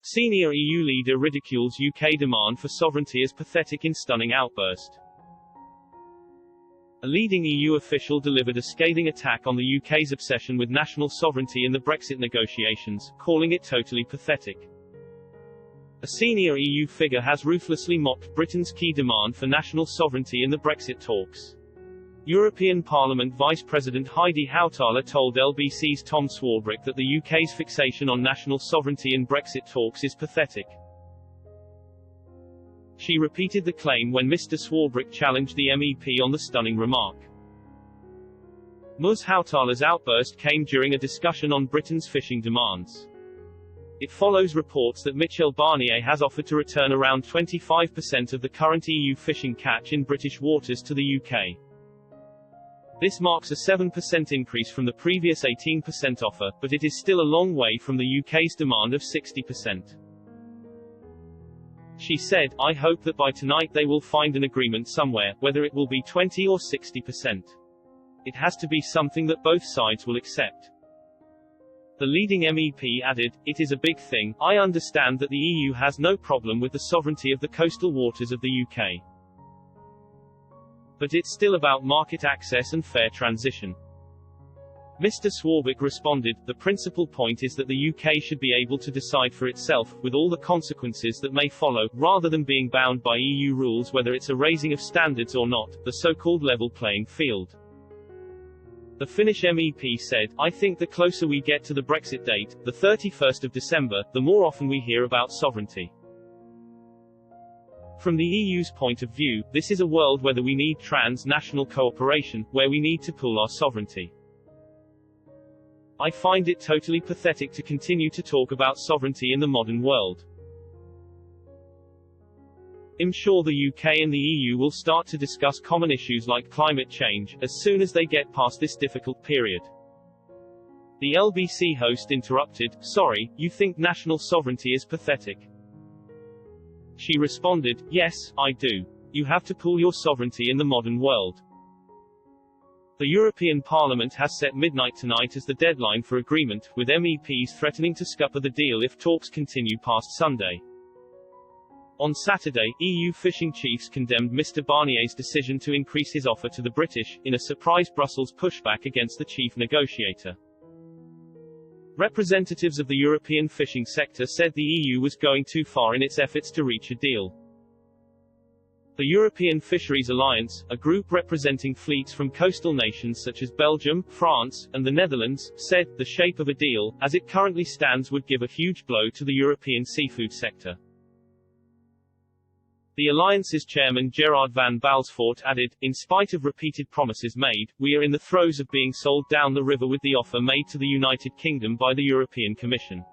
Senior EU leader ridicules UK demand for sovereignty as pathetic in stunning outburst. A leading EU official delivered a scathing attack on the UK's obsession with national sovereignty in the Brexit negotiations, calling it totally pathetic. A senior EU figure has ruthlessly mocked Britain's key demand for national sovereignty in the Brexit talks. European Parliament Vice President Heidi Hautala told LBC's Tom Swarbrick that the UK's fixation on national sovereignty in Brexit talks is pathetic. She repeated the claim when Mr. Swarbrick challenged the MEP on the stunning remark. Ms. Hautala's outburst came during a discussion on Britain's fishing demands. It follows reports that Michel Barnier has offered to return around 25% of the current EU fishing catch in British waters to the UK. This marks a 7% increase from the previous 18% offer, but it is still a long way from the UK's demand of 60%. She said, "I hope that by tonight they will find an agreement somewhere, whether it will be 20 or 60%. It has to be something that both sides will accept." The leading MEP added, "It is a big thing. I understand that the EU has no problem with the sovereignty of the coastal waters of the UK. But it's still about market access and fair transition." Mr. Swarbrick responded, "The principal point is that the UK should be able to decide for itself, with all the consequences that may follow, rather than being bound by EU rules whether it's a raising of standards or not, the so-called level playing field." The Finnish MEP said, "I think the closer we get to the Brexit date, the 31st of December, the more often we hear about sovereignty. From the EU's point of view, this is a world where we need transnational cooperation, where we need to pool our sovereignty. I find it totally pathetic to continue to talk about sovereignty in the modern world. I'm sure the UK and the EU will start to discuss common issues like climate change, as soon as they get past this difficult period." The LBC host interrupted, "Sorry, you think national sovereignty is pathetic?" She responded, "Yes, I do. You have to pool your sovereignty in the modern world." The European Parliament has set midnight tonight as the deadline for agreement, with MEPs threatening to scupper the deal if talks continue past Sunday. On Saturday, EU fishing chiefs condemned Mr. Barnier's decision to increase his offer to the British, in a surprise Brussels pushback against the chief negotiator. Representatives of the European fishing sector said the EU was going too far in its efforts to reach a deal. The European Fisheries Alliance, a group representing fleets from coastal nations such as Belgium, France, and the Netherlands, said, the shape of a deal, as it currently stands, would give a huge blow to the European seafood sector. The alliance's chairman Gerard van Balsfort added, "In spite of repeated promises made, we are in the throes of being sold down the river with the offer made to the United Kingdom by the European Commission.